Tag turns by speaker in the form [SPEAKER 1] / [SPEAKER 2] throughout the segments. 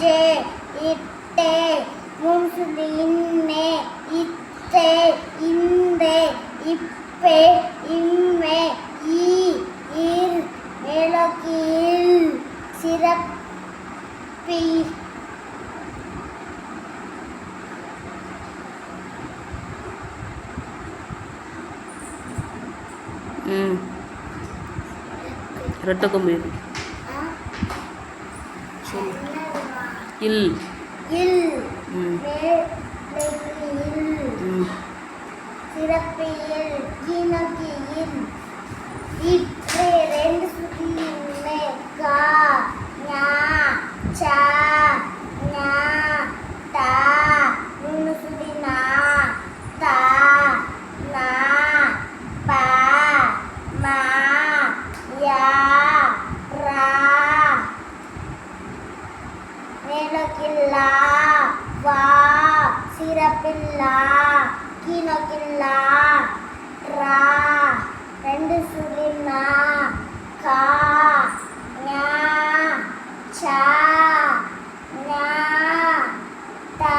[SPEAKER 1] இஞ்சே இட்டே மூன்று இன்னே இத்தே இந்தே இப்பே இம்மே ஈ இல் மேலோக்கில் சிறப்பி
[SPEAKER 2] ரெட்டக்கும் இல்
[SPEAKER 1] இல் சிறப்பியல் கீழோக்கியில் இற்றே ரெண்டு சுற்றியுமே கா ஞா சா ஞா தா மூணு சுற்றி நா தா நா பா மா யா ரா மேலோக்கில்லா வா சிறப்பில்லா கீழோக்கில்லா ரா ரெண்டு சுழினா கா ஞா சா ஞா தா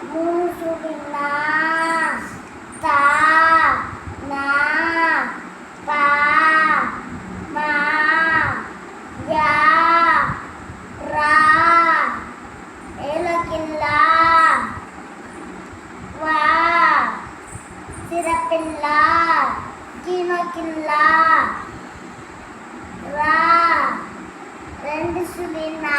[SPEAKER 1] மூணு சுழினா தா நா பா மா யா ரா மேலோக்கில்லா வா சிறப்பில்லா கீழோக்கில்லா ரா ரெண்டு சுழினா